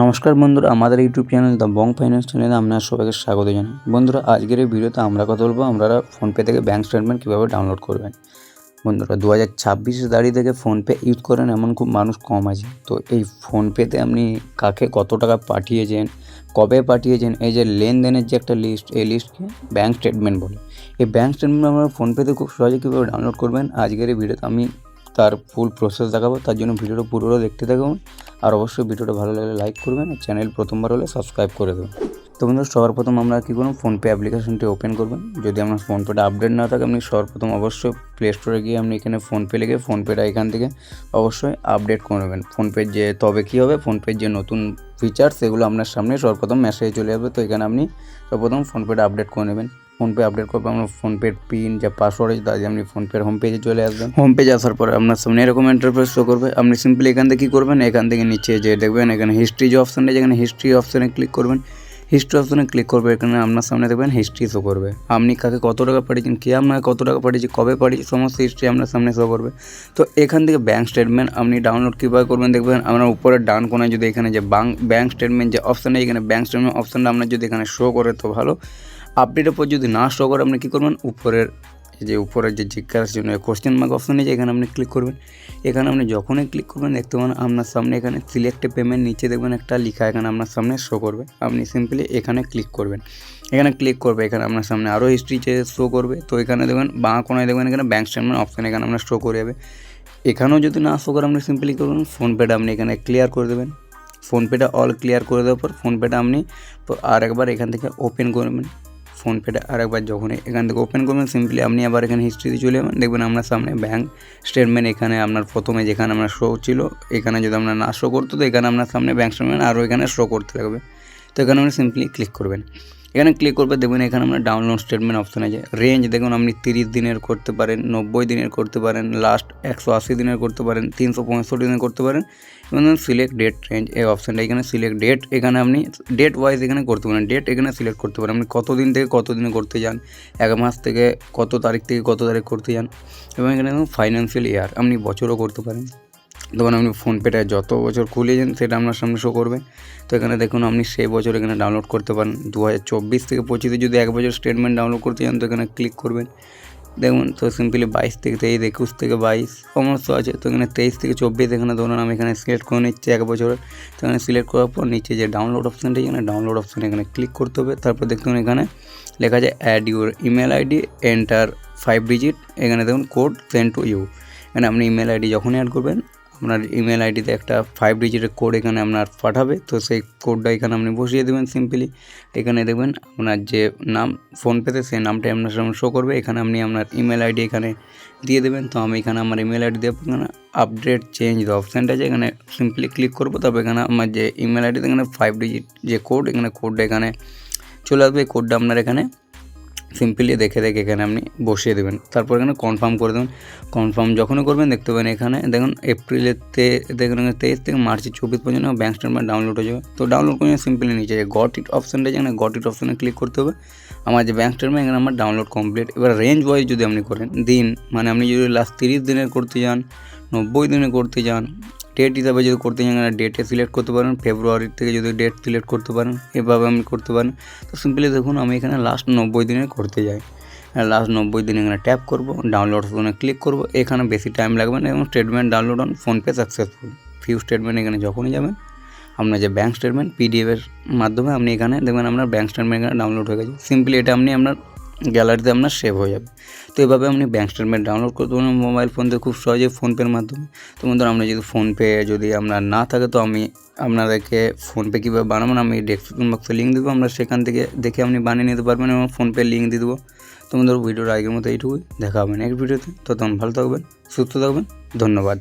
নমস্কার বন্ধুরা, আমাদের YouTube channel the Bong finance চ্যানেলে আপনারা সবাইকে স্বাগত জানাই। বন্ধুরা, আজকের এই ভিডিওতে আমরা কথা বলবো আপনারা ফোনপে থেকে ব্যাঙ্ক স্টেটমেন্ট কীভাবে ডাউনলোড করবেন। বন্ধুরা, 2026 দাঁড়িয়ে থেকে ফোনপে ইউজ করেন এমন খুব মানুষ কম আছে। তো এই ফোনপেতে আপনি কাকে কত টাকা পাঠিয়েছেন, কবে পাঠিয়েছেন, এই যে লেনদেনের যে একটা লিস্ট, এই লিস্টকে ব্যাঙ্ক স্টেটমেন্ট বলে। এই ব্যাঙ্ক স্টেটমেন্ট আমরা ফোনপেতে খুব সহজে কীভাবে ডাউনলোড করবেন আজকের এই ভিডিওতে আমি তার ফুল প্রসেস দেখাবো। তার জন্য ভিডিওটা পুরোটা দেখতে থাকুন। আর অবশ্যই ভিডিওটা ভালো লাগলে লাইক করবেন, আর চ্যানেল প্রথমবার হলে সাবস্ক্রাইব করে দেবেন। তো বন্ধুরা, সবার প্রথম আমরা কী করুন, ফোনপে অ্যাপ্লিকেশনটি ওপেন করবেন। যদি আপনার ফোনপেটা আপডেট না থাকে, আপনি সর্বপ্রথম অবশ্যই প্লে স্টোরে গিয়ে আপনি এখানে ফোনপে লিখে ফোনপেটা এখান থেকে অবশ্যই আপডেট করে নেবেন। ফোনপের যে তবে কী হবে, ফোনপের যে নতুন ফিচার সেগুলো আপনার সামনে সর্বপ্রথম মেসেজে চলে যাবে। তো এখানে আপনি সর্বপ্রথম ফোনপেটা আপডেট করে নেবেন। ফোনপে আপডেট করবে আপনার ফোনপের পিন যা পাসওয়ার্ড আছে তাই আপনি ফোনপের হোম পেজে চলে আসবেন। হোম পেজে আসার পরে আপনার সামনে এরকম ইন্টারফেস শো করবে। আপনি সিম্পলি এখান থেকে কী করবেন, এখান থেকে নিচে যে দেখবেন এখানে হিস্ট্রি যে অপশানটা, যেখানে হিস্ট্রি অপশানে ক্লিক করবেন। হিস্ট্রি অপশানে ক্লিক করবে, এখানে আপনার সামনে দেখবেন হিস্ট্রি শো করবে। আপনি কাকে কত টাকা পাঠিয়েছেন, কে আপনাকে কত টাকা পাঠিয়েছে, কবে পাঠিয়েছে, সমস্ত হিস্ট্রি আপনার সামনে শো করবে। তো এখান থেকে ব্যাঙ্ক স্টেটমেন্ট আপনি ডাউনলোড কীভাবে করবেন দেখবেন, আপনার উপরের ডান কোনায় যদি এখানে যে ব্যাঙ্ক স্টেটমেন্ট যে অপশানটা, এখানে ব্যাঙ্ক স্টেটমেন্ট অপশানটা আপনার যদি এখানে শো করে তো ভালো। আপডেটের পর যদি না শো করে আপনি কী করবেন, উপরের যে জিজ্ঞাসার জন্য কোশ্চেন মার্ক অপশান আছে এখানে আপনি ক্লিক করবেন। এখানে আপনি যখনই ক্লিক করবেন দেখতে পাবেন আপনার সামনে এখানে সিলেক্ট পেমেন্ট নিচে দেখবেন একটা লেখা এখানে আপনার সামনে শো করবে। আপনি সিম্পলি এখানে ক্লিক করবেন। এখানে ক্লিক করবে, এখানে আপনার সামনে আরও হিস্ট্রি শো করবে। তো এখানে দেখবেন বাঁ কোনায় দেখবেন এখানে ব্যাঙ্ক স্টেটমেন্ট অপশান এখানে আপনার শো করে যাবে। এখানেও যদি না শো করে আপনি সিম্পলি করবেন ফোনপেটা আপনি এখানে ক্লিয়ার করে দেবেন। ফোনপেটা অল ক্লিয়ার করে দেওয়ার পর ফোনপেটা আপনি আরেকবার এখান থেকে ওপেন করবেন। ফোনপেটা আরেকবার যখন এখান থেকে ওপেন করবেন সিম্পলি আপনি আবার এখানে হিস্ট্রিতে চলে যাবেন। দেখবেন আপনার সামনে ব্যাঙ্ক স্টেটমেন্ট এখানে আপনার প্রথমে যেখানে আপনার শো ছিল, এখানে যদি আপনার না শো করতো তো এখানে আপনার সামনে ব্যাঙ্ক স্টেটমেন্ট আরও এখানে শো করতে লাগবে। তো এখানে আপনি সিম্পলি ক্লিক করবেন। এখানে ক্লিক করবে, দেখবেন এখানে আপনার ডাউনলোড স্টেটমেন্ট অপশান আছে। রেঞ্জ দেখুন আপনি 30 দিনের করতে পারেন, 90 দিনের করতে পারেন, লাস্ট 180 দিনের করতে পারেন, 365 দিনের করতে পারেন। এবং সিলেক্ট ডেট রেঞ্জ এই অপশানটা এখানে সিলেক্ট ডেট, এখানে আপনি ডেট ওয়াইজ এখানে করতে পারেন। ডেট এখানে সিলেক্ট করতে পারেন আপনি কত দিন থেকে কত দিনে করতে চান, 1 মাস থেকে কত তারিখ থেকে কত তারিখ করতে চান। এবং এখানে ফাইন্যান্সিয়াল ইয়ার আপনি বছরও করতে পারেন। তখন আপনি ফোনপেটা যত বছর খুলেছেন সেটা আপনার সামনে শো করবে। তো এখানে দেখুন আপনি সেই বছর এখানে ডাউনলোড করতে পারেন। 2024 থেকে 25 যদি 1 বছর স্টেটমেন্ট ডাউনলোড করতে চান তো এখানে ক্লিক করবেন। দেখুন তো সিম্পলি 22 থেকে 23, 21 থেকে 22 সমস্ত আছে। তো এখানে 23 থেকে 24 এখানে ধরুন আমি এখানে সিলেক্ট করে নিচ্ছি 1 বছরের। তো এখানে সিলেক্ট করার পর নিচে যে ডাউনলোড অপশানটা, এখানে ডাউনলোড অপশানে এখানে ক্লিক করতে হবে। তারপর দেখুন এখানে লেখা আছে add your email ID, enter 5 digit. এখানে দেখুন কোড সেন্ড টু ইউ। এখানে আপনি ইমেল আইডি যখনই অ্যাড করবেন আপনার ইমেল আইডিতে একটা 5 ডিজিটের কোড এখানে আপনার পাঠাবে। তো সেই কোডটা এখানে আপনি বসিয়ে দেবেন সিম্পলি। এখানে দেখবেন আপনার যে নাম ফোনপেতে সেই নামটাই আপনার সামনে শো করবে। এখানে আপনি আপনার ইমেল আইডি এখানে দিয়ে দেবেন। তো আমি এখানে আমার ইমেল আইডি দেবো। এখানে আপডেট চেঞ্জ দ্য অপশানটা আছে, এখানে সিম্পলি ক্লিক করবো। তবে এখানে আমার যে ইমেল আইডিতে এখানে 5 ডিজিট যে কোড, এখানে কোডটা এখানে চলে আসবে। এই কোডটা আপনার এখানে সিম্পলি দেখে এখানে আপনি বসিয়ে দেবেন। তারপর এখানে কনফার্ম করে দেবেন। কনফার্ম যখনই করবেন দেখতে পাবেন এখানে দেখুন এপ্রিলেতে দেখুন 23 থেকে মার্চের 24 পর্যন্ত ব্যাঙ্ক স্টেটমেন্ট ডাউনলোড হয়ে যাবে। তো ডাউনলোড করে সিম্পলি নিচে গট ইট অপশানটা আছে, এখানে গট ইট অপশানে ক্লিক করতে হবে। আমার যে ব্যাঙ্ক স্টেটমেন্ট এখানে আমার ডাউনলোড কমপ্লিট। এবার রেঞ্জ ওয়াইজ যদি আপনি করেন দিন, মানে আপনি যদি লাস্ট 30 দিনের করতে চান, 90 দিনে করতে চান, ডেট হিসাবে যদি করতে চান এখানে ডেটে সিলেক্ট করতে পারেন। ফেব্রুয়ারি থেকে যদি ডেট সিলেক্ট করতে পারেন এভাবে আপনি করতে পারেন। তো সিম্পলি দেখুন আমি এখানে লাস্ট 90 দিনের করতে যাই। লাস্ট 90 দিন এখানে ট্যাপ করব, ডাউনলোড অপশনে ক্লিক করব। এখানে বেশি টাইম লাগবে না এবং statement download on PhonePe successful. View statement এখানে যখনই যাবেন আপনার যে ব্যাঙ্ক স্টেটমেন্ট পিডিএফের মাধ্যমে আপনি এখানে দেখবেন আপনার ব্যাঙ্ক স্টেটমেন্ট এখানে ডাউনলোড হয়ে গেছে। সিম্পলি এটা আপনি আপনার গ্যালারিতে আপনার সেভ হয়ে যাবে। তো এভাবে আপনি ব্যাঙ্ক স্টেটমেন্ট ডাউনলোড করতে পারেন মোবাইল ফোন থেকে খুব সহজে ফোনপের মাধ্যমে। তো বন্ধুরা, আমরা যদি ফোনপে যদি আপনার না থাকে তো আমি আপনাদেরকে ফোনপে কীভাবে বানাবেন আমি ডেসক্রিপশন বক্সে লিঙ্ক দেবো, আমরা সেখান থেকে দেখে আপনি বানিয়ে নিতে পারবেন এবং ফোনপে লিঙ্ক দিয়ে দেবো। তো বন্ধুরা, ভিডিওর আগের মতো এইটুকুই, দেখা হবে নেক্সট ভিডিওতে। তো তখন ভালো থাকবেন, সুস্থ থাকবেন, ধন্যবাদ।